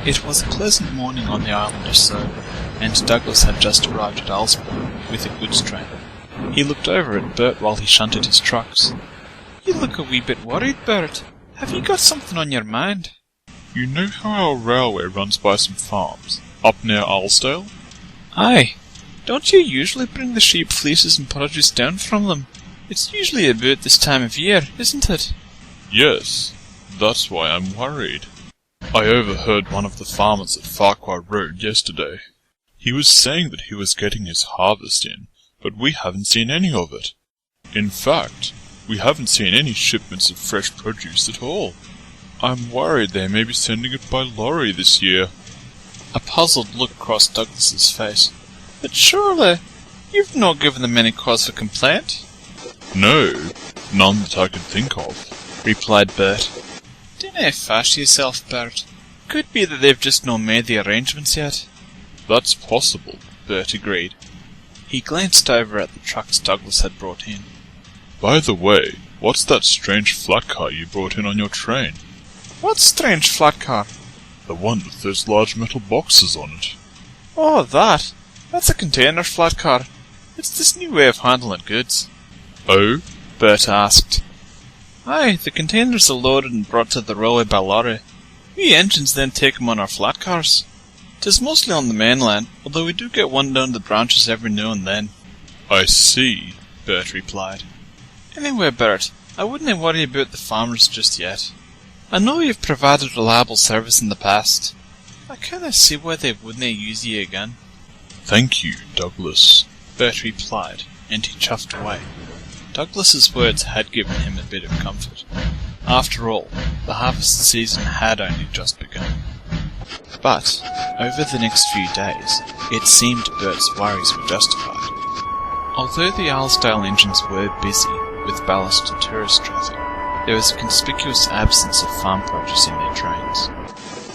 It was a pleasant morning on the island of Sodor, and Douglas had just arrived at Alsbury with a goods train. He looked over at Bert while he shunted his trucks. "You look a wee bit worried, Bert. Have you got something on your mind?" "You know how our railway runs by some farms, up near Alsdale?" "Aye. Don't you usually bring the sheep fleeces and produce down from them? It's usually about this time of year, isn't it?" "Yes, that's why I'm worried. I overheard one of the farmers at Farquhar Road yesterday. He was saying that he was getting his harvest in, but we haven't seen any of it. In fact, we haven't seen any shipments of fresh produce at all. I'm worried they may be sending it by lorry this year." A puzzled look crossed Douglas's face. "But surely, you've not given them any cause for complaint?" "No, none that I can think of," replied Bert. "Dinna fash yourself, Bert. Could be that they've just not made the arrangements yet." "That's possible," Bert agreed. He glanced over at the trucks Douglas had brought in. "By the way, what's that strange flat car you brought in on your train?" "What strange flat car?" "The one with those large metal boxes on it." "Oh, that. That's a container flat car. It's this new way of handling goods." "Oh?" Bert asked. "Aye, the containers are loaded and brought to the railway by lorry. We engines then take 'em on our flat cars. 'Tis mostly on the mainland, although we do get one down the branches every now and then." "I see," Bert replied. "Anyway, Bert, I wouldn't worry about the farmers just yet. I know you've provided reliable service in the past. I kinda see why they wouldn't use you again." "Thank you, Douglas," Bert replied, and he chuffed away. Douglas's words had given him a bit of comfort. After all, the harvest season had only just begun. But, over the next few days, it seemed Bert's worries were justified. Although the Alsdale engines were busy with ballast and tourist traffic, there was a conspicuous absence of farm produce in their trains.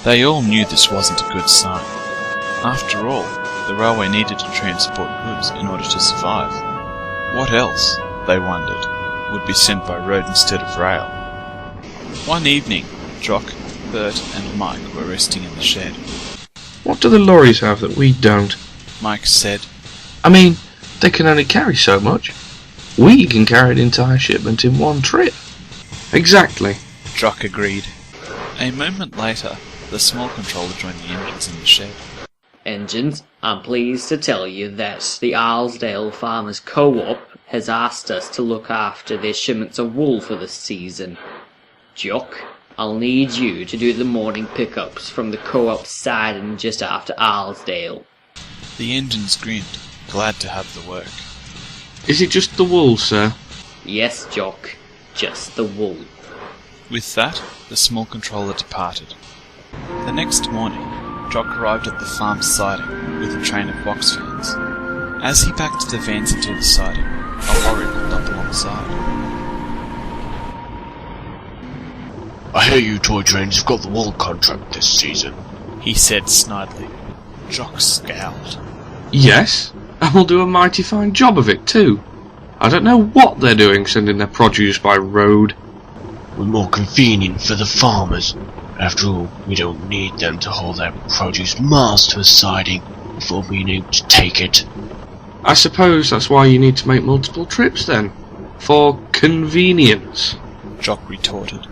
They all knew this wasn't a good sign. After all, the railway needed to transport goods in order to survive. What else, they wondered, would be sent by road instead of rail? One evening, Jock, Bert and Mike were resting in the shed. "What do the lorries have that we don't?" Mike said. "I mean, they can only carry so much. We can carry an entire shipment in one trip." "Exactly," Jock agreed. A moment later, the small controller joined the engines in the shed. "Engines, I'm pleased to tell you that the Alsdale Farmers Co-op has asked us to look after their shipments of wool for this season. Jock, I'll need you to do the morning pickups from the co-op siding just after Alsdale." The engines grinned, glad to have the work. "Is it just the wool, sir?" "Yes, Jock, just the wool." With that, the small controller departed. The next morning, Jock arrived at the farm siding with a train of box fans. As he packed the vans into the siding, a lorry pulled up alongside. "I hear you toy trains have got the wool contract this season," he said snidely. Jock scowled. "Yes, and we'll do a mighty fine job of it too. I don't know what they're doing sending their produce by road." "We're more convenient for the farmers. After all, we don't need them to haul their produce miles to a siding before being able to take it." "I suppose that's why you need to make multiple trips then. For convenience," Jock retorted.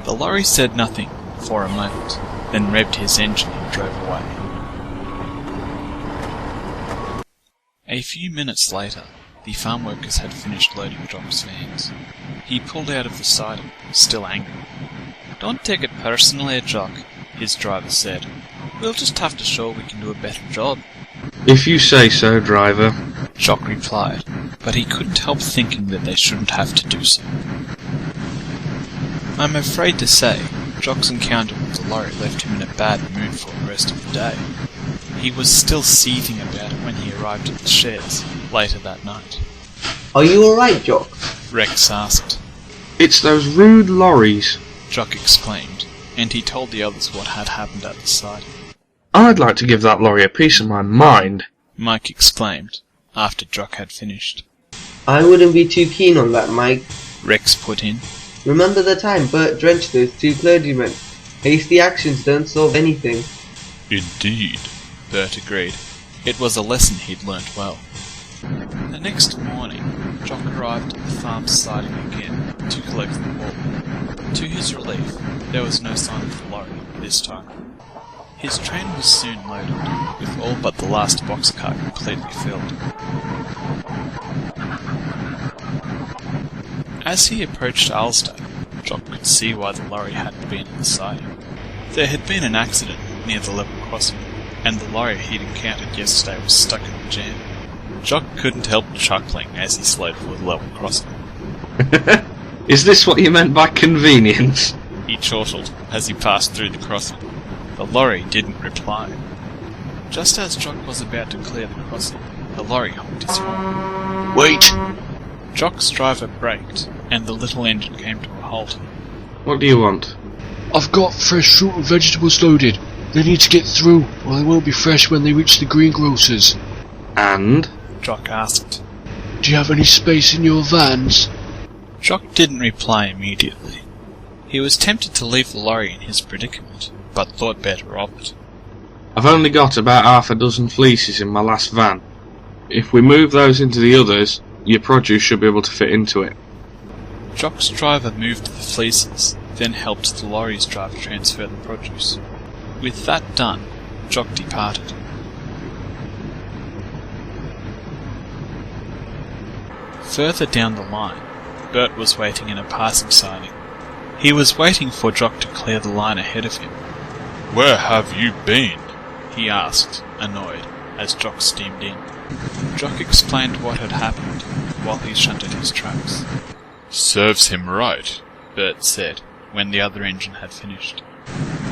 The lorry said nothing for a moment, then revved his engine and drove away. A few minutes later, the farm workers had finished loading Jock's vans. He pulled out of the siding, still angry. "Don't take it personally, Jock," his driver said. "We'll just have to show we can do a better job." "If you say so, driver," Jock replied, but he couldn't help thinking that they shouldn't have to do so. I'm afraid to say, Jock's encounter with the lorry left him in a bad mood for the rest of the day. He was still seething about it when he arrived at the sheds later that night. "Are you alright, Jock?" Rex asked. "It's those rude lorries," Jock exclaimed, and he told the others what had happened at the siding. "I'd like to give that lorry a piece of my mind," Mike exclaimed, after Jock had finished. "I wouldn't be too keen on that, Mike," Rex put in. "Remember the time Bert drenched those two clergymen? Hasty actions don't solve anything." Indeed. Bert agreed. It was a lesson he'd learnt well. The next morning, Jock arrived at the farm's siding again to collect the wool. To his relief, there was no sign of the lorry this time. His train was soon loaded, with all but the last boxcar completely filled. As he approached Alsdale, Jock could see why the lorry hadn't been at the siding. There had been an accident near the level crossing, and the lorry he'd encountered yesterday was stuck in the jam. Jock couldn't help chuckling as he slowed for the level crossing. Is this what you meant by convenience? He chortled as he passed through the crossing. The lorry didn't reply. Just as Jock was about to clear the crossing, the lorry honked his horn. Wait! Jock's driver braked, and the little engine came to a halt. What do you want? I've got fresh fruit and vegetables loaded. They need to get through, or they won't be fresh when they reach the greengrocer's. And? Jock asked. Do you have any space in your vans? Jock didn't reply immediately. He was tempted to leave the lorry in his predicament, but thought better of it. I've only got about half a dozen fleeces in my last van. If we move those into the others, your produce should be able to fit into it. Jock's driver moved the fleeces, then helped the lorry's driver transfer the produce. With that done, Jock departed. Further down the line, Bert was waiting in a passing siding. He was waiting for Jock to clear the line ahead of him. Where have you been? He asked, annoyed, as Jock steamed in. Jock explained what had happened while he shunted his tracks. Serves him right, Bert said, when the other engine had finished.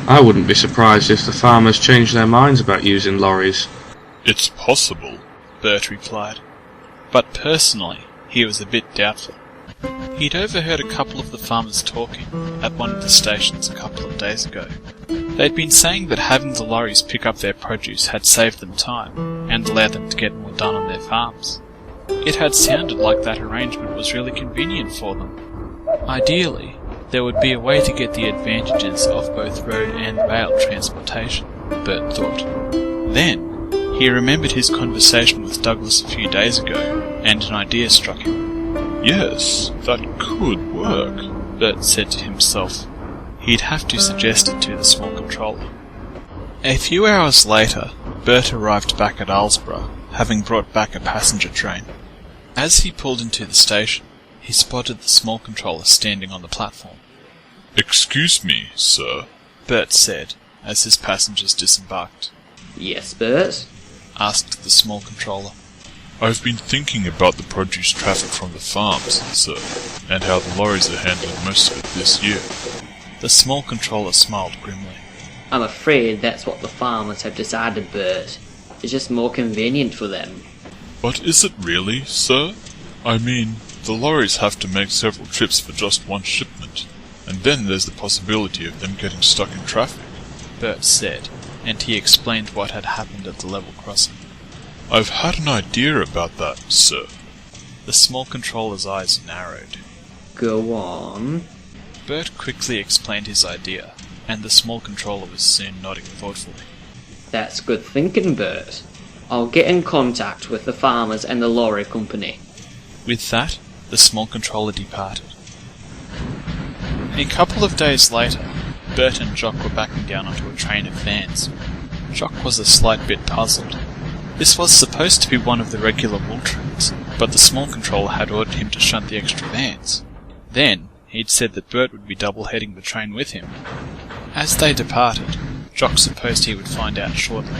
I wouldn't be surprised if the farmers changed their minds about using lorries. It's possible, Bert replied. But personally, he was a bit doubtful. He'd overheard a couple of the farmers talking at one of the stations a couple of days ago. They'd been saying that having the lorries pick up their produce had saved them time and allowed them to get more done on their farms. It had sounded like that arrangement was really convenient for them. Ideally, there would be a way to get the advantages of both road and rail transportation, Bert thought. Then, he remembered his conversation with Douglas a few days ago, and an idea struck him. Yes, that could work, Bert said to himself. He'd have to suggest it to the small controller. A few hours later, Bert arrived back at Alsborough, having brought back a passenger train. As he pulled into the station, he spotted the small controller standing on the platform. Excuse me, sir, Bert said, as his passengers disembarked. Yes, Bert? Asked the small controller. I've been thinking about the produce traffic from the farms, sir, and how the lorries are handling most of it this year. The small controller smiled grimly. I'm afraid that's what the farmers have decided, Bert. It's just more convenient for them. But is it really, sir? I mean, the lorries have to make several trips for just one shipment, and then there's the possibility of them getting stuck in traffic, Bert said, and he explained what had happened at the level crossing. I've had an idea about that, sir. The small controller's eyes narrowed. Go on. Bert quickly explained his idea, and the small controller was soon nodding thoughtfully. That's good thinking, Bert. I'll get in contact with the farmers and the lorry company. With that, the small controller departed. A couple of days later, Bert and Jock were backing down onto a train of vans. Jock was a slight bit puzzled. This was supposed to be one of the regular wool trains, but the small controller had ordered him to shunt the extra vans. Then, he'd said that Bert would be double-heading the train with him. As they departed, Jock supposed he would find out shortly.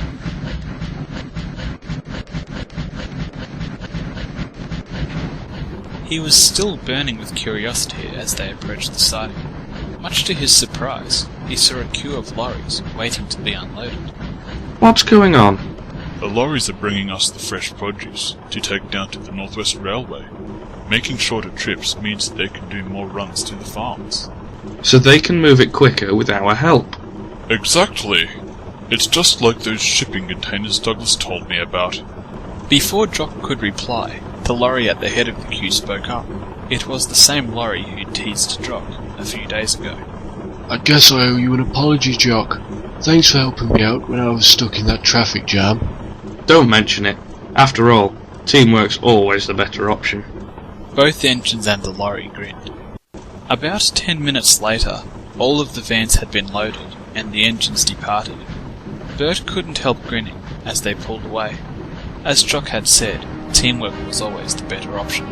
He was still burning with curiosity as they approached the siding. Much to his surprise, he saw a queue of lorries waiting to be unloaded. What's going on? The lorries are bringing us the fresh produce to take down to the Northwest Railway. Making shorter trips means that they can do more runs to the farms. So they can move it quicker with our help. Exactly. It's just like those shipping containers Douglas told me about. Before Jock could reply, the lorry at the head of the queue spoke up. It was the same lorry who'd teased Jock a few days ago. I guess I owe you an apology, Jock. Thanks for helping me out when I was stuck in that traffic jam. Don't mention it. After all, teamwork's always the better option. Both engines and the lorry grinned. About 10 minutes later, all of the vans had been loaded, and the engines departed. Bert couldn't help grinning as they pulled away. As Jock had said, teamwork was always the better option.